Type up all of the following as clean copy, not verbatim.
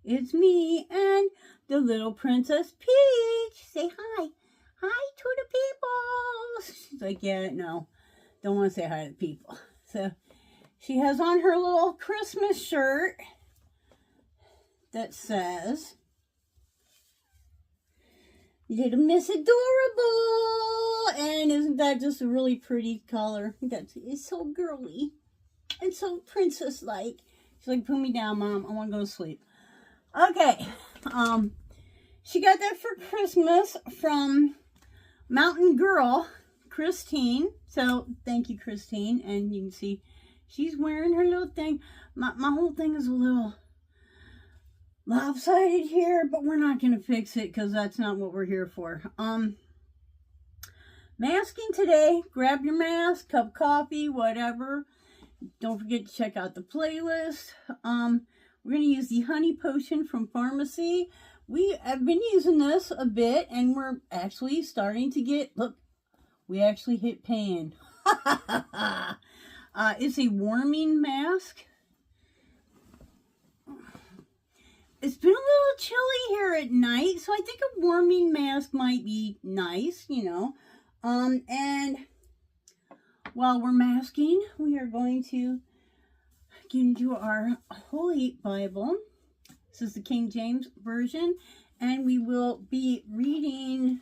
It's me and the little Princess Peach. Say hi. Hi to the people. She's like, yeah, no, don't want to say hi to the people. So she has on her little Christmas shirt that says, Little Miss Adorable. And isn't that just a really pretty color? It's so girly and so princess-like. She's like, put me down, Mom. I want to go to sleep. Okay. She got that for Christmas from Mountain Girl, Christine. So, thank you, Christine. And you can see she's wearing her little thing. My whole thing is a little lopsided here, but we're not going to fix it because that's not what we're here for. Masking today. Grab your mask, cup of coffee, whatever. Don't forget to check out the playlist. We're going to use the honey potion from pharmacy. We have been using this a bit, and we're actually starting to get, look, we actually hit pan. It's a warming mask. It's been a little chilly here at night, so I think a warming mask might be nice, you know. And while we're masking, we are going to get into our Holy Bible. This is the King James Version, and we will be reading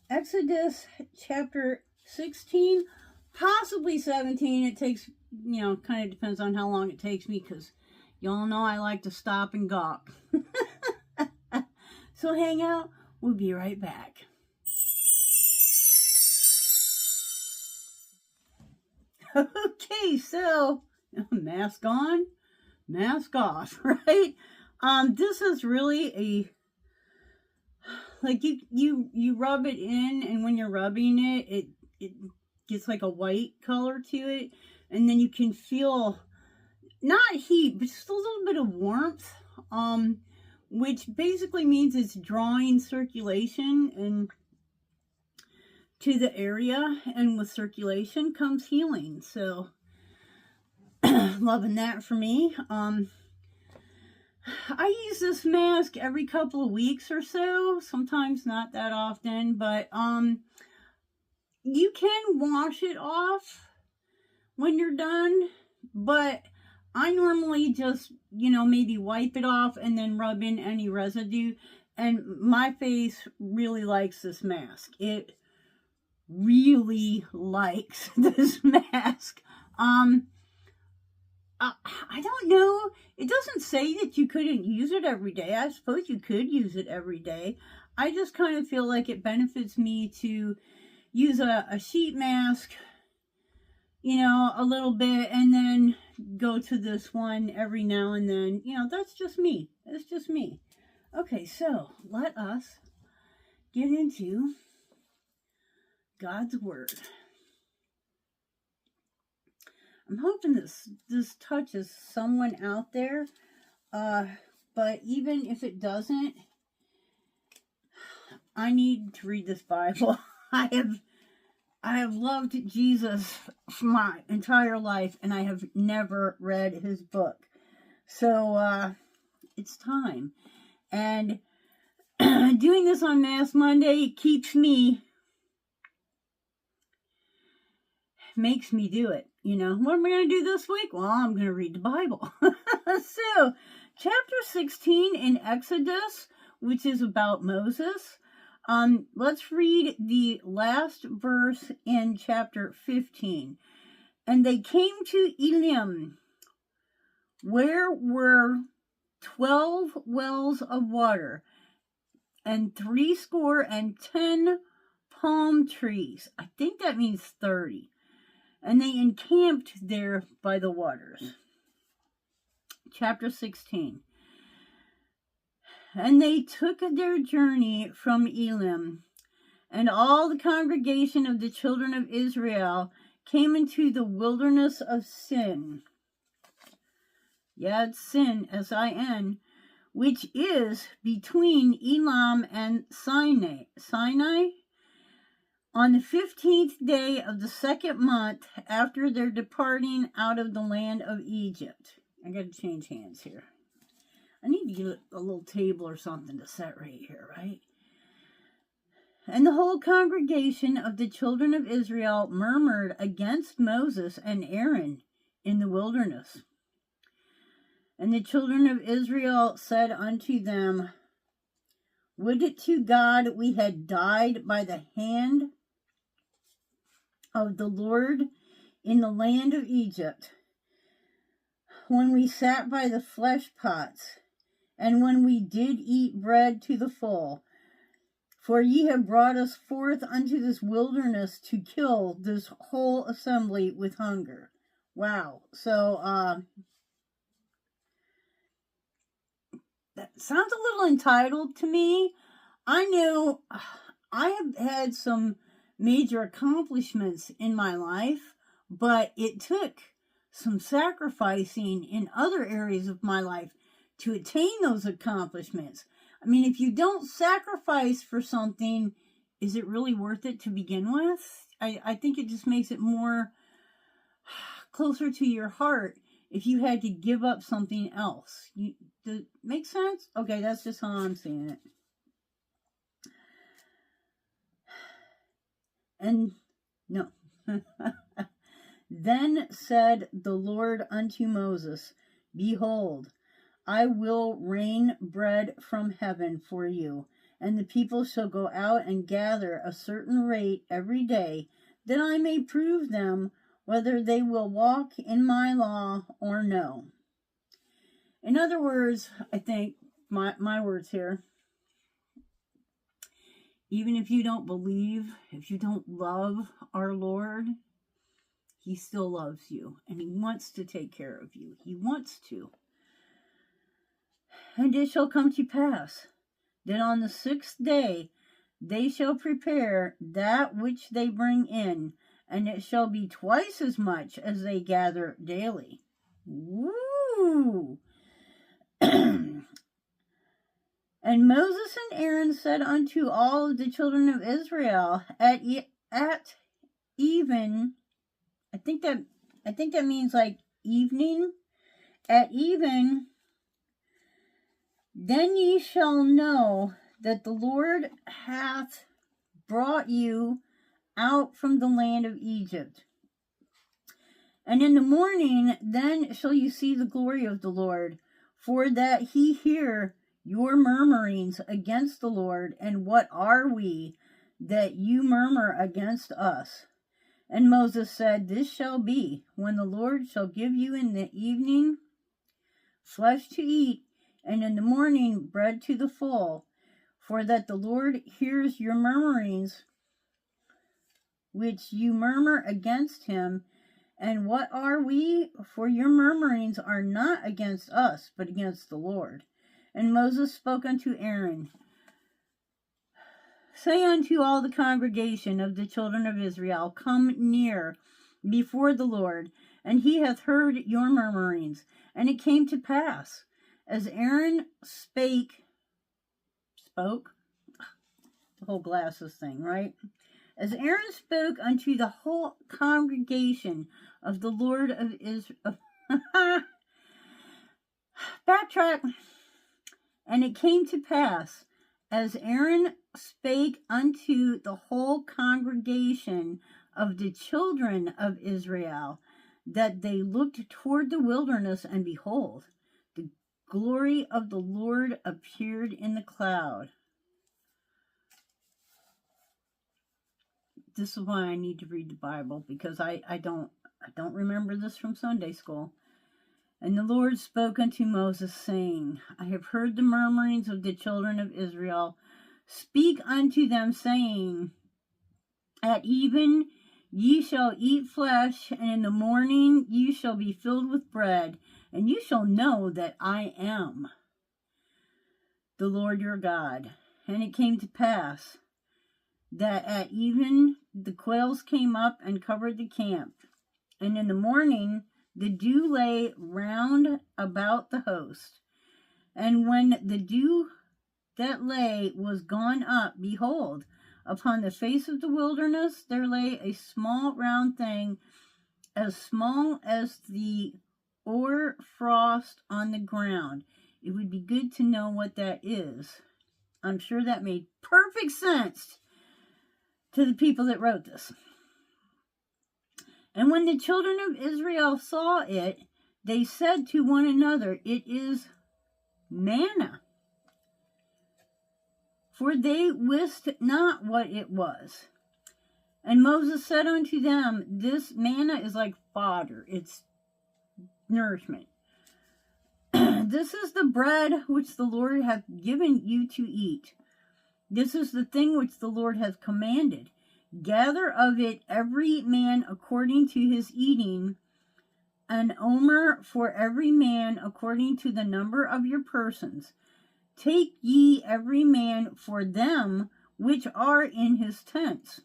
Exodus chapter 16, possibly 17. It takes, you know, kind of depends on how long it takes me, because y'all know I like to stop and gawk. So hang out. We'll be right back. Okay, so mask on, mask off, right? This is really a, like you rub it in, and when you're rubbing it, it gets like a white color to it, and then you can feel not heat, but just a little bit of warmth, which basically means it's drawing circulation and to the area, and with circulation comes healing. So loving that for me. I use this mask every couple of weeks or so, sometimes not that often, but you can wash it off when you're done, but I normally just, you know, maybe wipe it off and then rub in any residue, and my face really likes this mask. It really likes this mask. I don't know. It doesn't say that you couldn't use it every day. I suppose you could use it every day. I just kind of feel like it benefits me to use a sheet mask, you know, a little bit, and then go to this one every now and then. You know, that's just me. It's just me. Okay, so let us get into God's Word. I'm hoping this touches someone out there, but even if it doesn't, I need to read this Bible. I have loved Jesus for my entire life, and I have never read his book. So it's time. And doing this on Mass Monday keeps me, makes me do it. You know, what am I going to do this week? Well, I'm going to read the Bible. So, chapter 16 in Exodus, which is about Moses. Let's read the last verse in chapter 15. And they came to Elim, where were 12 wells of water, and 70 palm trees. I think that means 30. And they encamped there by the waters. Chapter 16. And they took their journey from Elim, and all the congregation of the children of Israel came into the wilderness of Sin. Yeah, it's Sin, S-I-N, which is between Elam and Sinai. On the 15th day of the second month after their departing out of the land of Egypt. I got to change hands here. I need You get a little table or something to set right here, right? And the whole congregation of the children of Israel murmured against Moses and Aaron in the wilderness. And the children of Israel said unto them, Would it to God we had died by the hand of the Lord in the land of Egypt, when we sat by the flesh pots, and when we did eat bread to the full. For ye have brought us forth unto this wilderness to kill this whole assembly with hunger. Wow. So, that sounds a little entitled to me. I know I have had some major accomplishments in my life, but it took some sacrificing in other areas of my life to attain those accomplishments. I mean, if you don't sacrifice for something, is it really worth it to begin with? I think it just makes it more closer to your heart if you had to give up something else. Does it make sense? Okay, that's just how I'm seeing it. And no. Then said the Lord unto Moses, Behold, I will rain bread from heaven for you, and the people shall go out and gather a certain rate every day, that I may prove them whether they will walk in my law or no. In other words, I think, my words here, even if you don't believe, if you don't love our Lord, He still loves you, and He wants to take care of you. He wants to. And it shall come to pass that on the 6th day they shall prepare that which they bring in, and it shall be twice as much as they gather daily. Woo! And Moses and Aaron said unto all of the children of Israel at even, I think that means like evening, at even, then ye shall know that the Lord hath brought you out from the land of Egypt. And in the morning then shall you see the glory of the Lord, for that He hear your murmurings against the Lord. And what are we that you murmur against us? And Moses said, This shall be, when the Lord shall give you in the evening flesh to eat, and in the morning bread to the full, for that the Lord hears your murmurings, which you murmur against Him. And what are we? For your murmurings are not against us, but against the Lord. And Moses spoke unto Aaron, Say unto all the congregation of the children of Israel, Come near before the Lord, and He hath heard your murmurings. And it came to pass, as Aaron spoke, the whole glasses thing, right? As Aaron spoke unto the whole congregation of the Lord of Israel, backtrack. And it came to pass, as Aaron spake unto the whole congregation of the children of Israel, that they looked toward the wilderness, and behold, the glory of the Lord appeared in the cloud. This is why I need to read the Bible, because I don't remember this from Sunday school. And the Lord spoke unto Moses, saying, I have heard the murmurings of the children of Israel. Speak unto them, saying, At even ye shall eat flesh, and in the morning ye shall be filled with bread, and you shall know that I am the Lord your God. And it came to pass that at even the quails came up and covered the camp, and in the morning the dew lay round about the host. And when the dew that lay was gone up, behold, upon the face of the wilderness there lay a small round thing, as small as the hoar frost on the ground. It would be good to know what that is. I'm sure that made perfect sense to the people that wrote this. And when the children of Israel saw it, they said to one another, "It is manna." For they wist not what it was. And Moses said unto them, "This manna is like fodder." It's nourishment. "This is the bread which the Lord hath given you to eat. This is the thing which the Lord hath commanded. Gather of it every man according to his eating, an omer for every man according to the number of your persons. Take ye every man for them which are in his tents."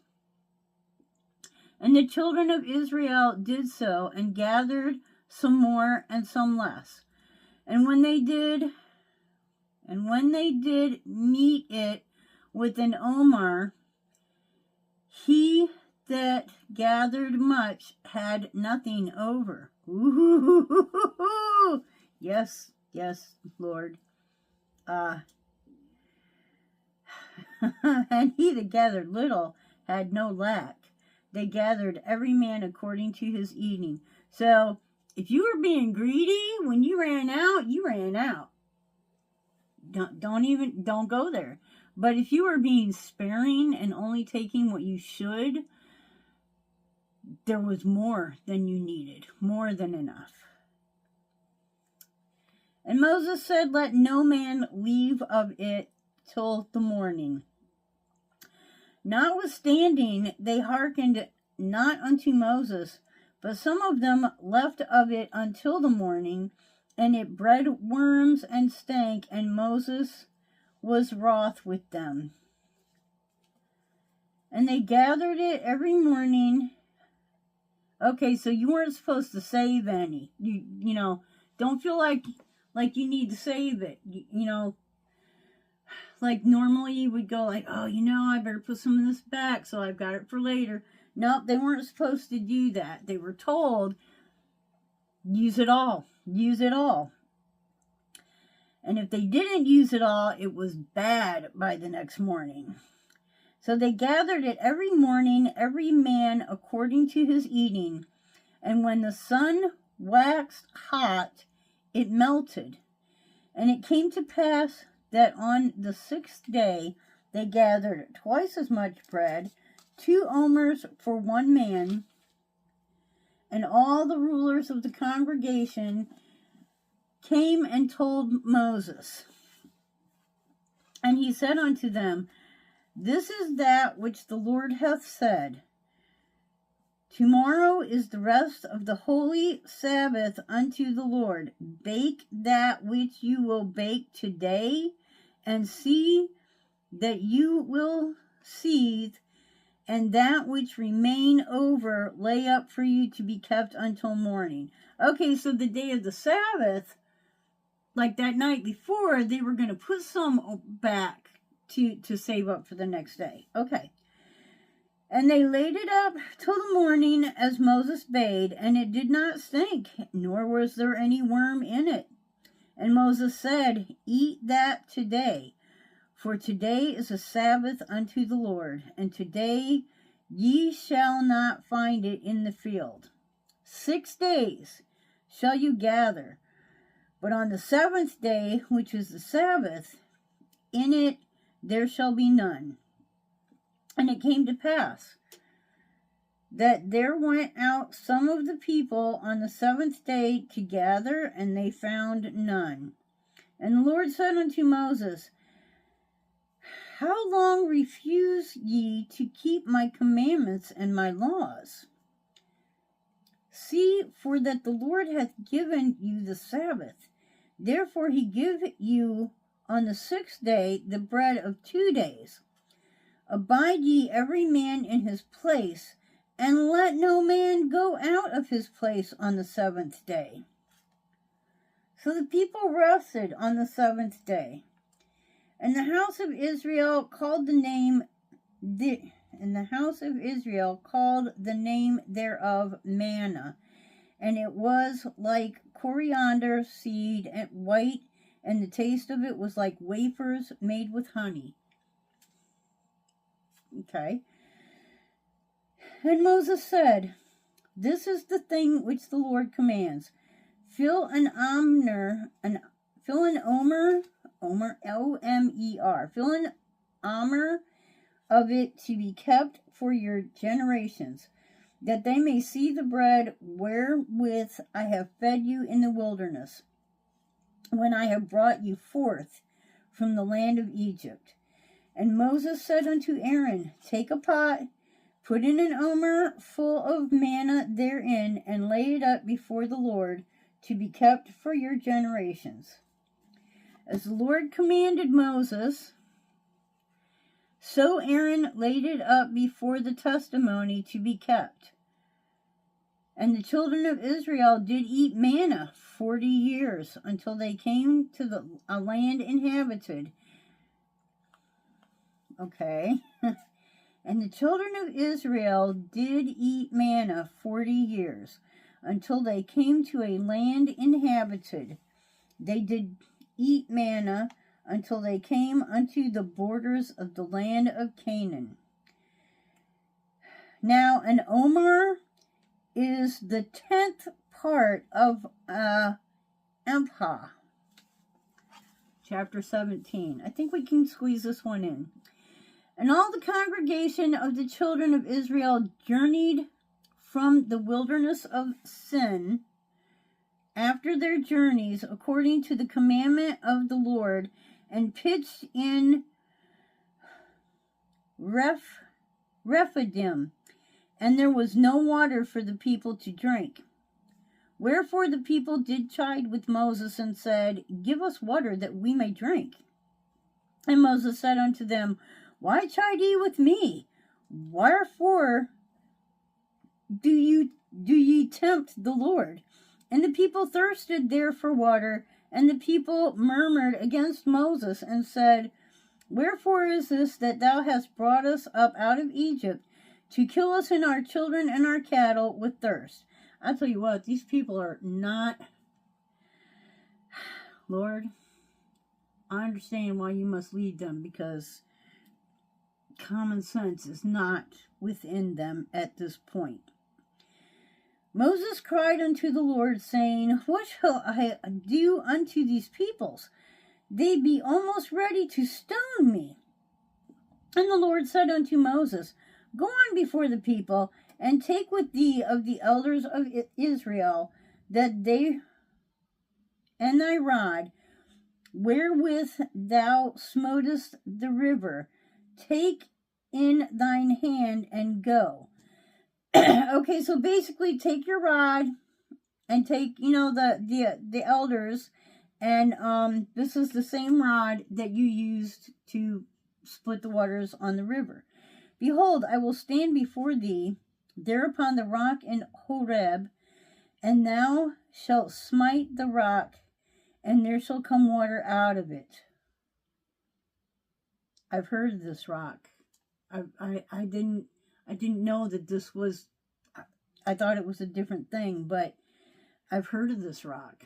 And the children of Israel did so, and gathered some more and some less. And when they did meet it with an omer, he that gathered much had nothing over. Ooh, yes, Lord. And he that gathered little had no lack. They gathered every man according to his eating. So, if you were being greedy when you ran out, you ran out. Don't go there. But if you were being sparing and only taking what you should, there was more than you needed, more than enough. And Moses said, "Let no man leave of it till the morning." Notwithstanding, they hearkened not unto Moses, but some of them left of it until the morning, and it bred worms and stank, and Moses was wroth with them. And they gathered it every morning. Okay, so you weren't supposed to save any. You know, don't feel like you need to save it. You know, like normally you would go like, "Oh, I better put some of this back so I've got it for later." Nope, they weren't supposed to do that. They were told, use it all. Use it all. And if they didn't use it all, it was bad by the next morning. So they gathered it every morning, every man according to his eating. And when the sun waxed hot, it melted. And it came to pass that on the 6th day they gathered twice as much bread, 2 omers for one man. And all the rulers of the congregation came and told Moses. And he said unto them, "This is that which the Lord hath said. Tomorrow is the rest of the holy Sabbath unto the Lord. Bake that which you will bake today, and see that you will seethe, and that which remain over lay up for you to be kept until morning." Okay, so the day of the Sabbath, like that night before, they were going to put some back to save up for the next day. Okay. And they laid it up till the morning as Moses bade, and it did not stink, nor was there any worm in it. And Moses said, "Eat that today, for today is a Sabbath unto the Lord, and today ye shall not find it in the field. 6 days shall you gather, but on the 7th day, which is the Sabbath, in it there shall be none." And it came to pass that there went out some of the people on the 7th day to gather, and they found none. And the Lord said unto Moses, "How long refuse ye to keep my commandments and my laws? See, for that the Lord hath given you the Sabbath. Therefore he give you on the 6th day the bread of 2 days. Abide ye every man in his place, and let no man go out of his place on the 7th day." So the people rested on the 7th day. And the house of Israel called the name thereof manna, and it was like coriander seed, and white and the taste of it was like wafers made with honey. Okay. And Moses said, this is the thing which the Lord commands. Fill an omer, O-M-E-R, fill an omer of it to be kept for your generations, that they may see the bread wherewith I have fed you in the wilderness, when I have brought you forth from the land of Egypt. And Moses said unto Aaron, take a pot, put in an omer full of manna therein, and lay it up before the Lord, to be kept for your generations. As the Lord commanded Moses, so Aaron laid it up before the testimony to be kept. And the children of Israel did eat manna 40 years, until they came to a land inhabited. Okay. And the children of Israel did eat manna 40 years, until they came to a land inhabited. They did eat manna until they came unto the borders of the land of Canaan. Now, an omer is the 10th part of ephah. Chapter 17. I think we can squeeze this one in. And all the congregation of the children of Israel journeyed from the wilderness of Sin after their journeys, according to the commandment of the Lord, and pitched in Rephidim, and there was no water for the people to drink. Wherefore the people did chide with Moses, and said, give us water that we may drink. And Moses said unto them, why chide ye with me? Wherefore do ye tempt the Lord? And the people thirsted there for water, and the people murmured against Moses, and said, wherefore is this that thou hast brought us up out of Egypt, to kill us and our children and our cattle with thirst? I tell you what, these people are not... Lord, I understand why you must lead them, because common sense is not within them at this point. Moses cried unto the Lord, saying, what shall I do unto these peoples? They be almost ready to stone me. And the Lord said unto Moses, go on before the people, and take with thee of the elders of Israel, that they and thy rod, wherewith thou smotest the river, take in thine hand, and go. Okay, so basically take your rod and take, the elders, and this is the same rod that you used to split the waters on the river. Behold, I will stand before thee there upon the rock in Horeb, and thou shalt smite the rock, and there shall come water out of it. I've heard of this rock. I didn't know that this was, I thought it was a different thing, but I've heard of this rock.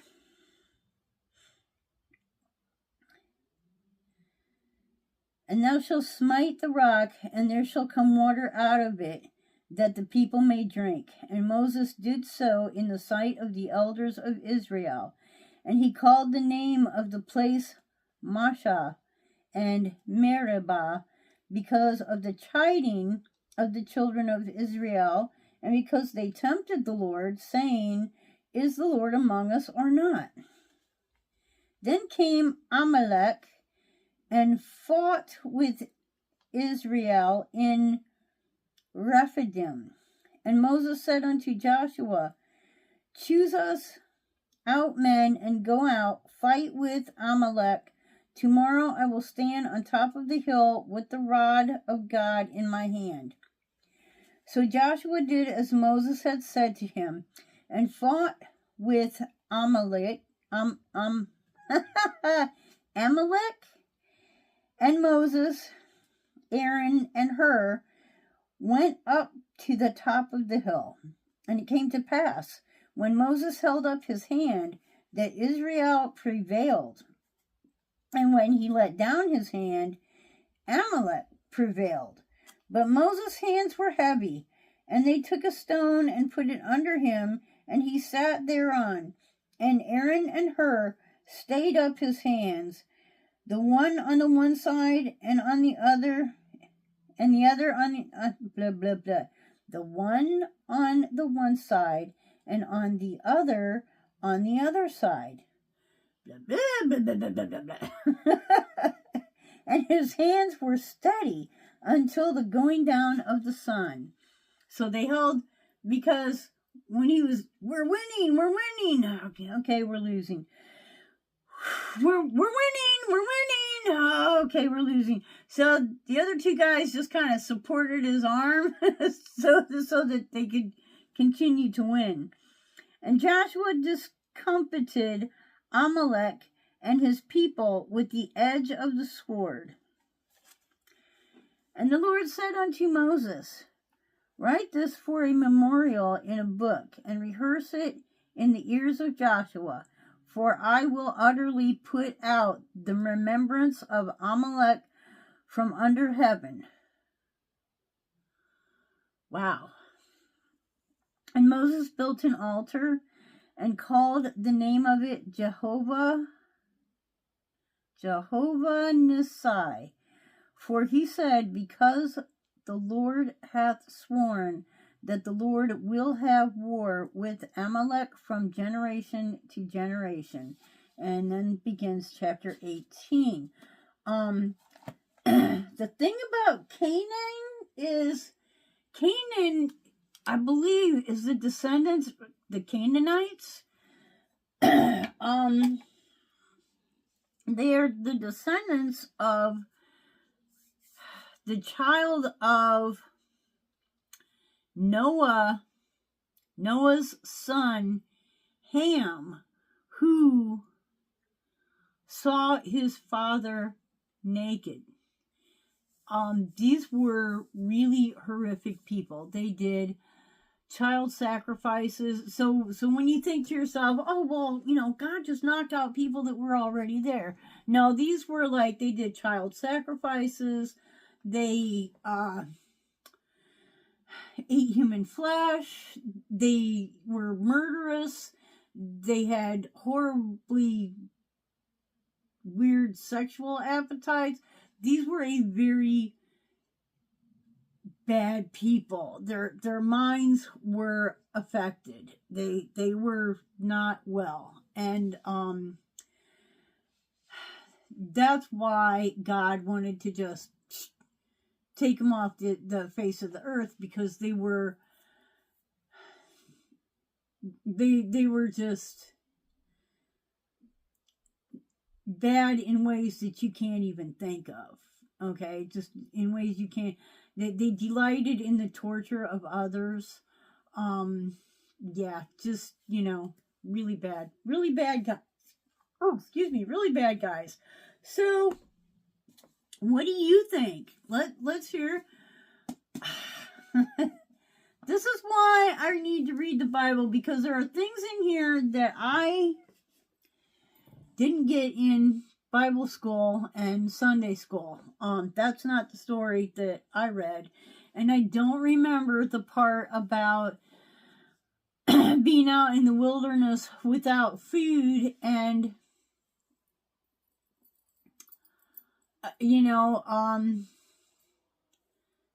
And thou shalt smite the rock, and there shall come water out of it, that the people may drink. And Moses did so in the sight of the elders of Israel. And he called the name of the place Mashah and Meribah, because of the chiding of the children of Israel, and because they tempted the Lord, saying, is the Lord among us or not? Then came Amalek and fought with Israel in Rephidim. And Moses said unto Joshua, choose us out men, and go out, fight with Amalek. Tomorrow I will stand on top of the hill with the rod of God in my hand. So Joshua did as Moses had said to him, and fought with Amalek. Amalek. And Moses, Aaron, and Hur went up to the top of the hill. And it came to pass, when Moses held up his hand, that Israel prevailed. And when he let down his hand, Amalek prevailed. But Moses' hands were heavy, and they took a stone and put it under him, and he sat thereon. And Aaron and Hur stayed up his hands, the one on the one side and on the other, and the other on the blah blah blah. The one on the one side and on the other side. Blah blah blah blah blah blah blah. And his hands were steady until the going down of the sun. So they held, because when he was, we're winning. Okay, we're losing. We're winning. Okay, we're losing. So the other two guys just kind of supported his arm so that they could continue to win. And Joshua discomfited Amalek and his people with the edge of the sword. And the Lord said unto Moses, write this for a memorial in a book, and rehearse it in the ears of Joshua, for I will utterly put out the remembrance of Amalek from under heaven. Wow. And Moses built an altar and called the name of it Jehovah Nissi. For he said, because the Lord hath sworn that the Lord will have war with Amalek from generation to generation. And then begins chapter 18. The thing about Canaan is, Canaan, I believe, is the descendants, the Canaanites. They are the descendants of the child of Noah's son, Ham, who saw his father naked. These were really horrific people. They did child sacrifices. So when you think to yourself, oh, well, God just knocked out people that were already there. No, these were like, they did child sacrifices. They ate human flesh. They were murderous. They had horribly weird sexual appetites. These were a very bad people. Their minds were affected. They were not well. And that's why God wanted to just take them off the face of the earth, because they were just bad in ways that you can't even think of. Okay, just in ways you can't. They delighted in the torture of others. Yeah, just, really bad guys. Oh, excuse me, really bad guys. So, what do you think? Let's hear. This is why I need to read the Bible, because there are things in here that I didn't get in Bible school and Sunday school. That's not the story that I read. And I don't remember the part about being out in the wilderness without food and,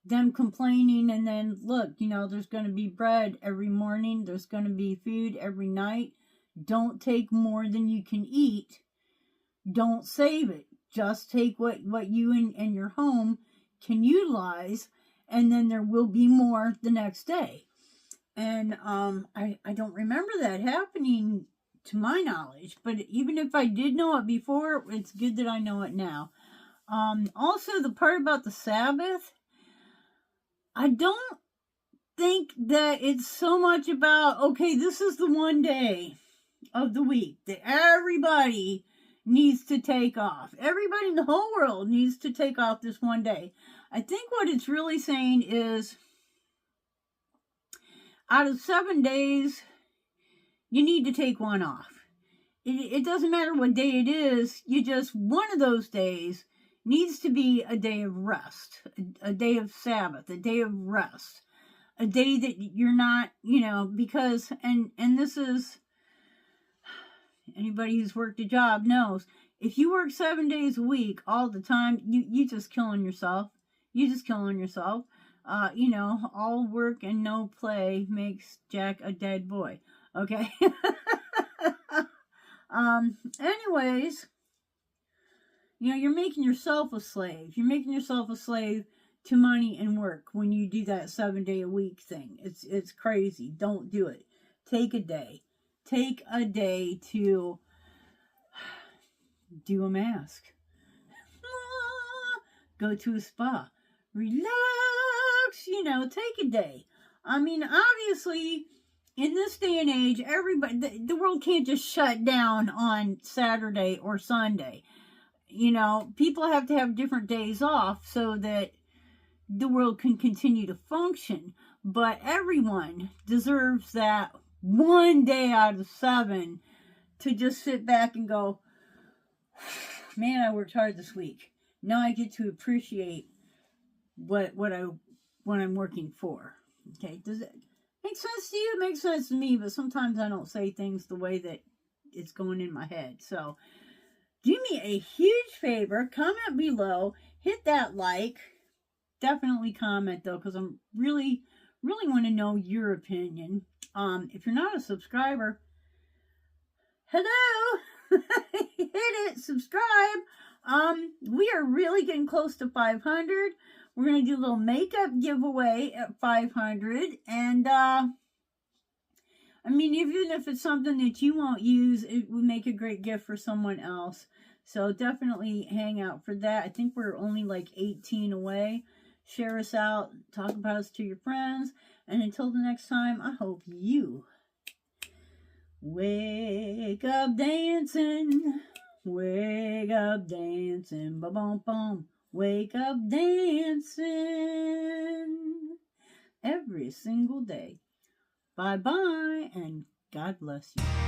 them complaining, and then look, there's going to be bread every morning. There's going to be food every night. Don't take more than you can eat. Don't save it. Just take what you and your home can utilize, and then there will be more the next day. And I don't remember that happening to my knowledge, but even if I did know it before, it's good that I know it now. Also, the part about the Sabbath, I don't think that it's so much about, okay, this is the one day of the week that everybody needs to take off. Everybody in the whole world needs to take off this one day. I think what it's really saying is, out of 7 days, you need to take one off. it doesn't matter what day it is. You just, one of those days needs to be a day of rest, a day of Sabbath, a day of rest, a day that you're not, because, and this is, anybody who's worked a job knows, if you work 7 days a week all the time, you just killing yourself. You just killing yourself. All work and no play makes Jack a dead boy. Okay. Anyways, you're making yourself a slave. You're making yourself a slave to money and work when you do that 7 day a week thing. It's crazy. Don't do it. Take a day. Take a day to do a mask. Go to a spa. Relax. Take a day. I mean, obviously, in this day and age, everybody, the world can't just shut down on Saturday or Sunday. People have to have different days off so that the world can continue to function. But everyone deserves that one day out of 7 to just sit back and go, man, I worked hard this week. Now I get to appreciate what I'm working for. Okay, does it make sense to you? It makes sense to me, but sometimes I don't say things the way that it's going in my head. So do me a huge favor, comment below, hit that like. Definitely comment though, because I'm really want to know your opinion. If you're not a subscriber, hello, hit it, subscribe. We are really getting close to 500. We're going to do a little makeup giveaway at 500. And, even if it's something that you won't use, it would make a great gift for someone else. So definitely hang out for that. I think we're only like 18 away. Share us out. Talk about us to your friends. And until the next time, I hope you wake up dancing. Wake up dancing. Ba-bum-bum. Wake up dancing. Every single day. Bye-bye, and God bless you.